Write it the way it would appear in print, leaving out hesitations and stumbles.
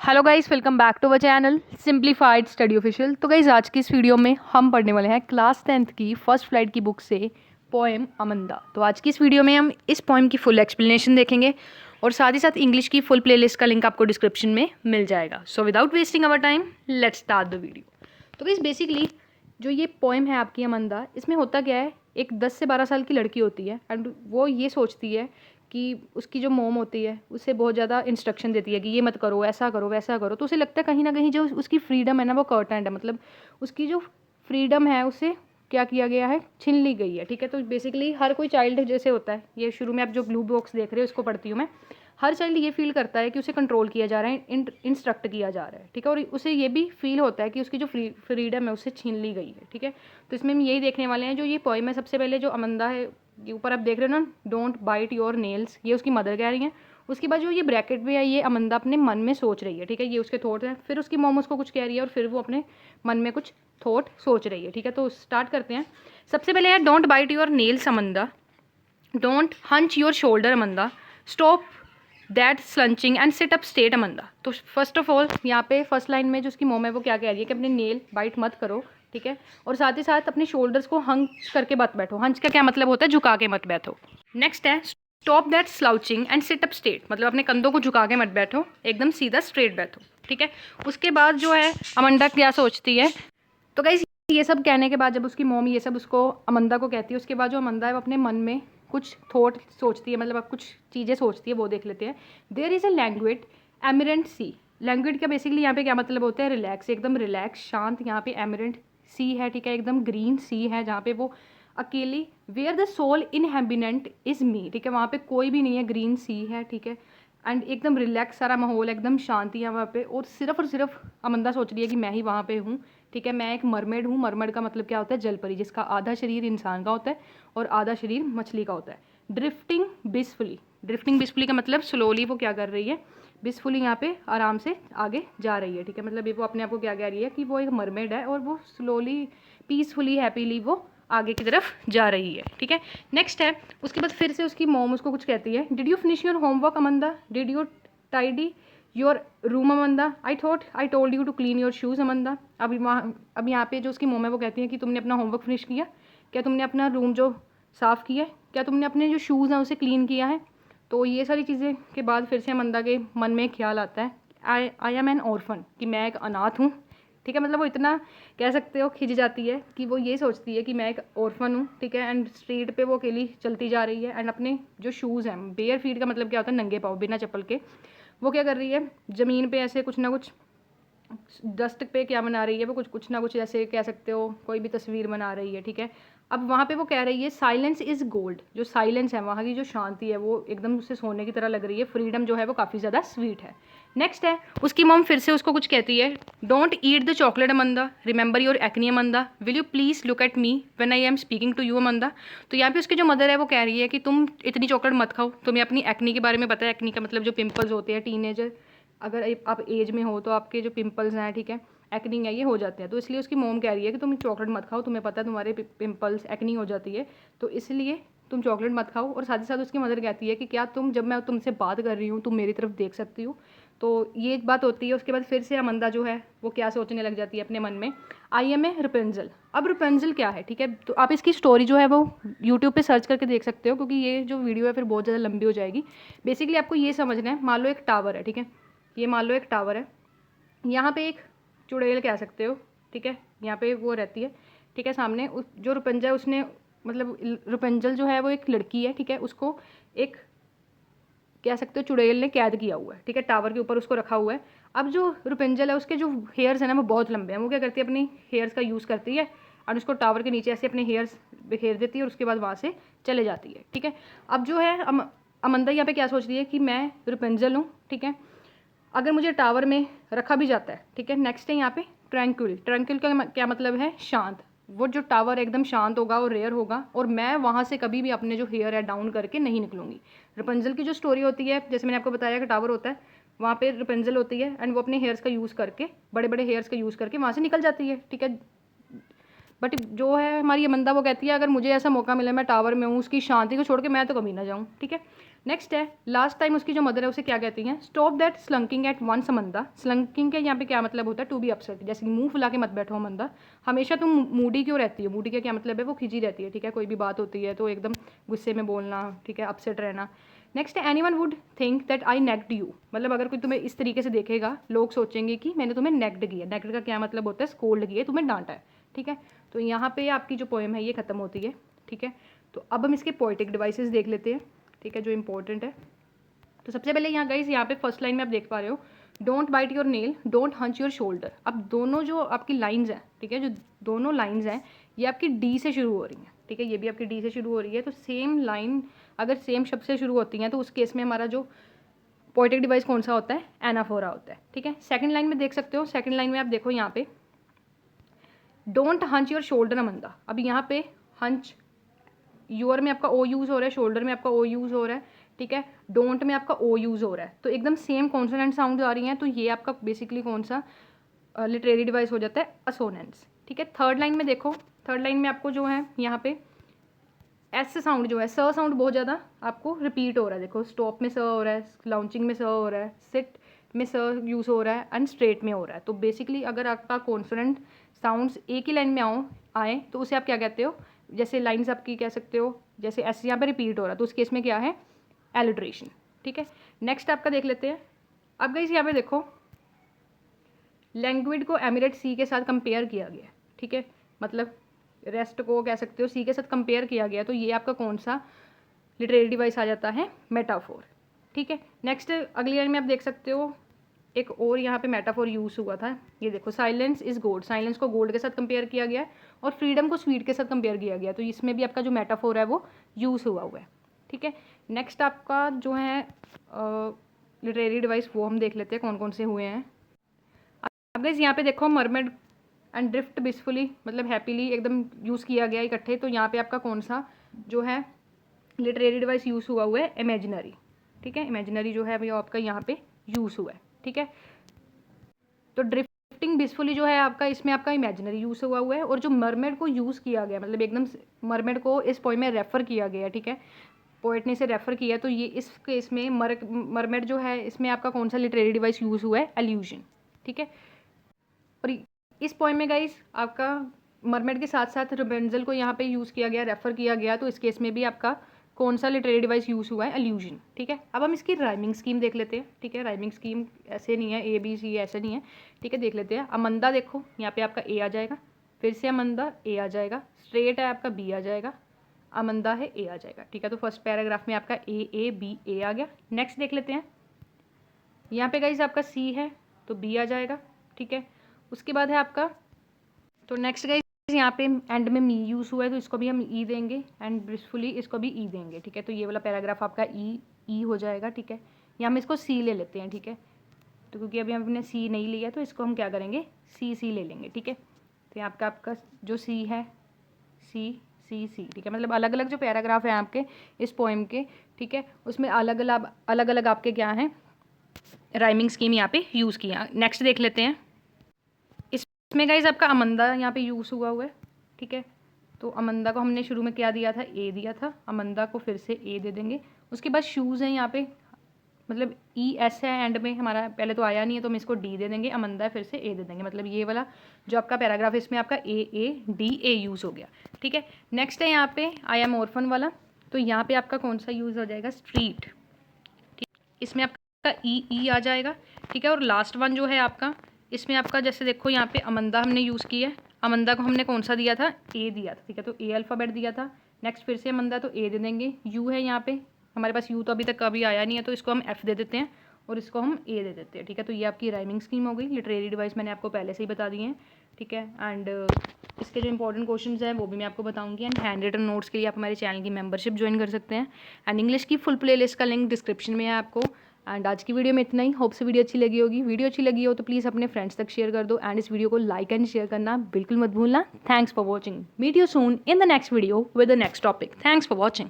Hello guys, welcome back to our channel simplified study official. तो guys, आज की इस वीडियो में हम पढ़ने वाले हैं क्लास 10th की फर्स्ट फ्लाइट की बुक से पोएम अमंदा। तो आज की इस वीडियो में हम इस पोएम की फुल एक्सप्लेनेशन देखेंगे और साथ ही साथ इंग्लिश की फुल प्लेलिस्ट का लिंक आपको डिस्क्रिप्शन में मिल जाएगा। So without wasting our time, let's start the video. तो गाइस, बेसिकली जो ये पोएम है आपकी अमंदा, इसमें होता क्या है, एक 10 से 12 साल की लड़की होती है एंड वो ये सोचती है कि उसकी जो मोम होती है उसे बहुत ज़्यादा इंस्ट्रक्शन देती है कि ये मत करो, ऐसा करो, वैसा करो। तो उसे लगता है कहीं ना कहीं जो उसकी फ्रीडम है ना, वो कर्टेंड है, मतलब उसकी जो फ्रीडम है उसे क्या किया गया है, छीन ली गई है। ठीक है, तो बेसिकली हर कोई चाइल्ड जैसे होता है, ये शुरू में आप जो ब्लू बॉक्स देख रहे हो इसको पढ़ती हूँ मैं। हर चाइल्ड ये फील करता है कि उसे कंट्रोल किया जा रहा है, इंस्ट्रक्ट किया जा रहा है। ठीक है, और उसे ये भी फील होता है कि उसकी जो फ्रीडम है उससे छीन ली गई है। ठीक है, तो इसमें हम यही देखने वाले हैं। जो ये पोएम है, सबसे पहले जो अमंदा है, ये ऊपर आप देख रहे हो ना, डोंट बाइट योर नेल्स, ये उसकी मदर कह रही है। उसके बाद जो ये ब्रैकेट में है, ये अमंदा अपने मन में सोच रही है। ठीक है, ये उसके थॉट है। फिर उसकी मॉम उसको कुछ कह रही है और फिर वो अपने मन में कुछ थॉट सोच रही है। ठीक है, तो स्टार्ट करते हैं। सबसे पहले है don't bite your nails Amanda, don't hunch your shoulder Amanda, stop that slouching and sit up straight Amanda. तो फर्स्ट ऑफ ऑल यहाँ पे फर्स्ट लाइन में जो उसकी मोम है वो क्या कह रही है कि अपने नेल बाइट मत करो। ठीक है, और साथ ही साथ अपने शोल्डर्स को हंच करके मत बैठो। हंच का क्या मतलब होता है, झुका के मत बैठो। नेक्स्ट है stop that slouching and sit up straight, मतलब अपने कंधों को झुका के मत बैठो, एकदम सीधा स्ट्रेट बैठो। ठीक है, उसके बाद जो है अमंदा क्या सोचती है। तो गाइस, ये सब कहने के बाद जब उसकी मॉम ये सब उसको अमंदा को कहती है, उसके बाद जो अमंदा है वो अपने मन में कुछ थॉट सोचती है, मतलब अब कुछ चीज़ें सोचती है, वो देख लेते हैं। देयर इज़ अ लैंग्वेज एमिरेंट सी। लैंग्वेज का बेसिकली यहाँ पे क्या मतलब होता है, रिलैक्स, एकदम रिलैक्स, शांत। यहाँ पे एमिरेंट सी है, ठीक है, एकदम ग्रीन सी है जहाँ पे वो अकेली। Where the sole inhabitant is me, ठीक है, वहाँ पे कोई भी नहीं है, ग्रीन सी है। ठीक है, एंड एकदम रिलैक्स सारा माहौल, एकदम शांति है वहाँ पे। और सिर्फ अमंदा सोच रही है कि मैं ही वहाँ पे हूँ। ठीक है, मैं एक मरमेड हूँ। मरमेड का मतलब क्या होता है, जलपरी, जिसका आधा शरीर इंसान का होता है और आधा शरीर मछली का होता है। ड्रिफ्टिंग बिसफुली, ड्रिफ्टिंग बिसफुली का मतलब स्लोली वो क्या कर रही है, बिसफुली यहाँ पे आराम से आगे जा रही है। ठीक है, मतलब ये वो अपने आप को क्या कह रही है कि वो एक मरमेड है और वो स्लोली, पीसफुली, हैप्पीली वो आगे की तरफ जा रही है। ठीक है, नेक्स्ट है, उसके बाद फिर से उसकी मॉम उसको कुछ कहती है। Did you finish your homework Amanda, did you tidy your room Amanda, I thought I told you to clean your shoes Amanda. अब यहाँ पे जो उसकी मॉम है वो कहती है कि तुमने अपना होमवर्क फिनिश किया क्या, तुमने अपना रूम जो साफ़ किया है क्या, तुमने अपने जो शूज़ हैं उसे क्लीन किया है। तो ये सारी चीज़ें के बाद फिर से अमंदा के मन में एक ख्याल आता है, आई एम एन ऑर्फन, कि मैं एक अनाथ हूँ। ठीक है, मतलब वो इतना कह सकते हो खिंच जाती है कि वो ये सोचती है कि मैं एक ऑर्फन हूँ। ठीक है, एंड स्ट्रीट पे वो अकेली चलती जा रही है एंड अपने जो शूज़ हैं, बेयर फीट का मतलब क्या होता है, नंगे पाँव, बिना चप्पल के, वो क्या कर रही है, ज़मीन पे ऐसे कुछ ना कुछ डस्ट पे क्या बना रही है, वो कुछ ना कुछ ऐसे कह सकते हो कोई भी तस्वीर बना रही है। ठीक है, अब वहाँ पे वो कह रही है साइलेंस इज़ गोल्ड, जो साइलेंस है, वहाँ की जो शांति है वो एकदम उससे सोने की तरह लग रही है। फ्रीडम जो है वो काफ़ी ज़्यादा स्वीट है। नेक्स्ट है, उसकी मॉम फिर से उसको कुछ कहती है। Don't eat the chocolate Amanda, remember your acne Amanda, will you please look at me when I am speaking to you Amanda. तो यहाँ पे उसकी जो मदर है वो कह रही है कि तुम इतनी चॉकलेट मत खाओ, तुम्हें अपनी एक्नी के बारे में पता है। एक्नी का मतलब जो पिंपल्स होते हैं, टीनेजर अगर आप एज में हो तो आपके जो पिंपल्स हैं, ठीक है, एक्निंग है, ये हो जाते हैं। तो इसलिए उसकी मोम कह रही है कि तुम चॉकलेट मत खाओ, तुम्हें पता है तुम्हारे पिंपल्स, एक्निंग हो जाती है, तो इसलिए तुम चॉकलेट मत खाओ। और साथ ही साथ उसकी मदर कहती है कि क्या तुम, जब मैं तुमसे बात कर रही हूँ, तुम मेरी तरफ देख सकती हो। तो ये एक बात होती है। उसके बाद फिर से अमंदा जो है वो क्या सोचने लग जाती है अपने मन में, आई एम ए रिपेंजल। अब रिपेंजल क्या है, ठीक है, तो आप इसकी स्टोरी जो है वो यूट्यूब पे सर्च करके देख सकते हो, क्योंकि ये जो वीडियो है फिर बहुत ज़्यादा लंबी हो जाएगी। बेसिकली आपको ये समझना है, मान लो एक टावर है, ठीक है, ये मान लो एक टावर है, यहाँ पे एक चुड़ैल कह सकते हो, ठीक है, यहाँ पे वो रहती है। ठीक है, सामने जो रुपंजा है उसने, मतलब रुपंजल जो है वो एक लड़की है। ठीक है, उसको एक कह सकते हो चुड़ैल ने कैद किया हुआ है। ठीक है, टावर के ऊपर उसको रखा हुआ है। अब जो रुपेंजल है उसके जो हेयर्स हैं ना वो बहुत लंबे हैं। वो क्या करती है, अपनी हेयर्स का यूज़ करती है और उसको टावर के नीचे ऐसे अपने हेयर्स बिखेर देती है और उसके बाद वहाँ से चले जाती है। ठीक है, अब जो है अमंदा यहाँ पे क्या सोच रही है कि मैं रुपेंजल हूँ। ठीक है, अगर मुझे टावर में रखा भी जाता है, ठीक है, नेक्स्ट है यहाँ पे ट्रैंक्विल। ट्रैंक्विल का क्या मतलब है, शांत। वो जो टावर एकदम शांत होगा और रेयर होगा और मैं वहाँ से कभी भी अपने जो हेयर है डाउन करके नहीं निकलूंगी। रपंजल की जो स्टोरी होती है, जैसे मैंने आपको बताया कि टावर होता है, वहाँ पे रपंजल होती है एंड वो अपने हेयर्स का यूज़ करके, बड़े बड़े हेयर्स का यूज़ करके वहाँ से निकल जाती है। ठीक है, बट जो है हमारी अमंदा, वो कहती है अगर मुझे ऐसा मौका मिले, मैं टावर में हूँ, उसकी शांति को छोड़ के मैं तो कभी ना जाऊँ। ठीक है, नेक्स्ट है, लास्ट टाइम उसकी जो मदर है उसे क्या कहती हैं, स्टॉप दैट स्लंकिंग एट वंस अमंदा। स्लंकिंग के यहाँ पे क्या मतलब होता है, टू बी अपसेट, जैसे कि मुंह फुला के मत बैठो अमंदा, हमेशा तुम मूडी क्यों रहती है। मूडी का क्या मतलब है, वो खिंची रहती है, ठीक है, कोई भी बात होती है तो एकदम गुस्से में बोलना, ठीक है, अपसेट रहना। नेक्स्ट है, anyone would think that I nagged you, मतलब अगर कोई तुम्हें इस तरीके से देखेगा लोग सोचेंगे कि मैंने तुम्हें नेग्ड किया। नेग्ड का क्या मतलब होता है, स्कोल्ड किया, तुम्हें डांटा है, ठीक है। तो यहाँ पे आपकी जो पोएम है ये खत्म होती है, ठीक है। तो अब हम इसके पोएटिक डिवाइसेस देख लेते हैं, ठीक है, जो इंपॉर्टेंट है। तो सबसे पहले यहाँ गाइस, यहाँ पे फर्स्ट लाइन में आप देख पा रहे हो, don't bite your nail, don't hunch your shoulder. अब दोनों जो आपकी लाइंस हैं, ठीक है, जो दोनों लाइंस हैं ये आपकी डी से शुरू हो रही हैं, ठीक है, ये भी आपकी डी से शुरू हो रही है। तो सेम लाइन अगर सेम शब्द से शुरू होती हैं तो उस केस में हमारा जो पोएटिक डिवाइस कौन सा होता है, एनाफोरा होता है, ठीक है। सेकंड लाइन में देख सकते हो, सेकंड लाइन में आप देखो यहाँ पे, डोंट हंच योर शोल्डर अमंदा। अब यहाँ पे हंच, योर में आपका ओ यूज़ हो रहा है, शोल्डर में आपका ओ यूज़ हो रहा है, ठीक है, डोंट में आपका ओ यूज़ हो रहा है, तो एकदम सेम कॉन्सोनेंट साउंड आ रही हैं। तो ये आपका बेसिकली कौन सा लिटरेरी डिवाइस हो जाता है, असोनेंस, ठीक है। थर्ड लाइन में देखो, थर्ड लाइन में आपको जो है यहाँ पे एस साउंड जो है, स साउंड बहुत ज़्यादा आपको रिपीट हो रहा है। देखो स्टॉप में स हो रहा है, लाउंचिंग में स हो रहा है, सिट में स यूज़ हो रहा है, एंड स्ट्रेट में हो रहा है। तो बेसिकली अगर आपका कॉन्सोनेंट साउंड्स एक ही लाइन में आए तो उसे आप क्या कहते हो, जैसे लाइन्स आपकी कह सकते हो, जैसे एस यहाँ पे रिपीट हो रहा है तो उस केस में क्या है, एलिट्रेशन, ठीक है। नेक्स्ट आपका देख लेते हैं। अब गाइस यहाँ पे देखो, लैंग्वेज को एमिरेट सी के साथ कंपेयर किया गया, ठीक है, मतलब रेस्ट को कह सकते हो सी के साथ कंपेयर किया गया। तो ये आपका कौन सा लिटरेरी डिवाइस आ जाता है, मेटाफोर, ठीक है। नेक्स्ट अगली लाइन में आप देख सकते हो एक और यहाँ पे मेटाफोर यूज़ हुआ था, ये देखो, साइलेंस इज गोल्ड। साइलेंस को गोल्ड के साथ कंपेयर किया गया है और फ्रीडम को स्वीट के साथ कंपेयर किया गया, तो इसमें भी आपका जो मेटाफोर है वो यूज़ हुआ है, ठीक है। नेक्स्ट आपका जो है लिटरेरी डिवाइस वो हम देख लेते हैं कौन कौन से हुए हैं। अब गाइस यहाँ पे देखो, मरमेड एंड ड्रिफ्ट बिसफुली, मतलब हैप्पीली एकदम यूज़ किया गया इकट्ठे। तो यहाँ पे आपका कौन सा जो है लिटरेरी डिवाइस यूज़ हुआ है, इमेजिनरी, ठीक है। इमेजिनरी जो है वो आपका यहाँ पे यूज़ हुआ है, ठीक है। तो ड्रिफ्टिंग बिसफुली जो है आपका, इसमें आपका इमेजिनरी यूज़ हुआ है। और जो मरमेड को यूज़ किया गया, मतलब एकदम मरमेड को इस पोएम में रेफ़र किया गया, ठीक है, पोएट ने इसे रेफ़र किया, तो ये इस केस में मरमेड जो है इसमें आपका कौन सा लिटरेरी डिवाइस यूज़ हुआ है, एल्यूजन, ठीक है। और इस पोएम में गाइस आपका मरमेड के साथ साथ रेपेंजल को यहाँ पे यूज़ किया गया, रेफ़र किया गया, तो इस केस में भी आपका कौन सा लिटरेरी डिवाइस यूज़ हुआ है, एल्यूजन, ठीक है। अब हम इसकी राइमिंग स्कीम देख लेते हैं, ठीक है। राइमिंग स्कीम ऐसे नहीं है, ए बी सी ऐसे नहीं है, ठीक है, देख लेते हैं। अमंदा देखो, यहाँ पे आपका ए आ जाएगा, फिर से अमंदा ए आ जाएगा, स्ट्रेट है आपका बी आ जाएगा, अमंदा है ए आ जाएगा, ठीक है। तो फर्स्ट पैराग्राफ में आपका ए बी ए आ गया। नेक्स्ट देख लेते हैं, यहाँ पे गाइस आपका सी है तो बी आ जाएगा, ठीक है। उसके बाद है आपका, तो नेक्स्ट गाइस यहाँ पे एंड में मी यूज़ हुआ है तो इसको भी हम ई देंगे, एंड ब्रिसफुली इसको भी ई देंगे, ठीक है। तो ये वाला पैराग्राफ आपका ई हो जाएगा, ठीक है। यहाँ हम इसको सी ले लेते हैं, ठीक है, तो क्योंकि अभी हमने सी नहीं लिया तो इसको हम क्या करेंगे, सी ले लेंगे, ठीक है। तो यहाँ पे आपका जो सी है, सी, ठीक है, मतलब अलग अलग जो पैराग्राफ है आपके इस पोएम के, ठीक है, उसमें अलग अलग आपके क्या हैं, राइमिंग स्कीम यहाँ पे यूज़ किया। नेक्स्ट देख लेते हैं, इसमें गाइस आपका अमंदा यहाँ पे यूज़ हुआ है, ठीक है। तो अमंदा को हमने शुरू में क्या दिया था, ए दिया था, अमंदा को फिर से ए दे देंगे। उसके बाद शूज़ हैं यहाँ पे, मतलब ई एस है एंड में हमारा, पहले तो आया नहीं है तो हम इसको डी दे देंगे, अमंदा है फिर से ए दे देंगे, मतलब ये वाला जो आपका पैराग्राफ है इसमें आपका ए यूज़ हो गया, ठीक है। नेक्स्ट है यहाँ पे आई एम ऑर्फन वाला, तो यहाँ पे आपका कौन सा यूज़ हो जाएगा, स्ट्रीट, ठीक, इसमें आपका ई आ जाएगा, ठीक है। और लास्ट वन जो है आपका, इसमें आपका जैसे देखो यहाँ पे अमंदा हमने यूज़ किया है, अमंदा को हमने कौन सा दिया था, ए दिया था, ठीक है, तो ए अल्फ़ाबेट दिया था। नेक्स्ट फिर से अमंदा, तो ए दे देंगे। यू है यहाँ पे हमारे पास, यू तो अभी तक कभी आया नहीं है तो इसको हम एफ़ दे देते हैं और इसको हम ए दे देते हैं, ठीक है। तो ये आपकी राइमिंग स्कीम हो गई। लिटरेरी डिवाइस मैंने आपको पहले से ही बता दिए हैं, ठीक है। एंड इसके जो इंपॉर्टेंट क्वेश्चंस हैं वो भी मैं आपको बताऊंगी। एंड हैंड रिटन नोट्स के लिए आप हमारे चैनल की मेंबरशिप ज्वाइन कर सकते हैं। एंड इंग्लिश की फुल प्लेलिस्ट का लिंक डिस्क्रिप्शन में है आपको। एंड आज की वीडियो में इतना ही, होप से वीडियो अच्छी लगी होगी। वीडियो अच्छी लगी हो तो प्लीज़ अपने फ्रेंड्स तक शेयर कर दो, एंड इस वीडियो को लाइक एंड शेयर करना बिल्कुल मत भूलना। Thanks for watching, meet you soon in the next video with the next topic. Thanks for watching.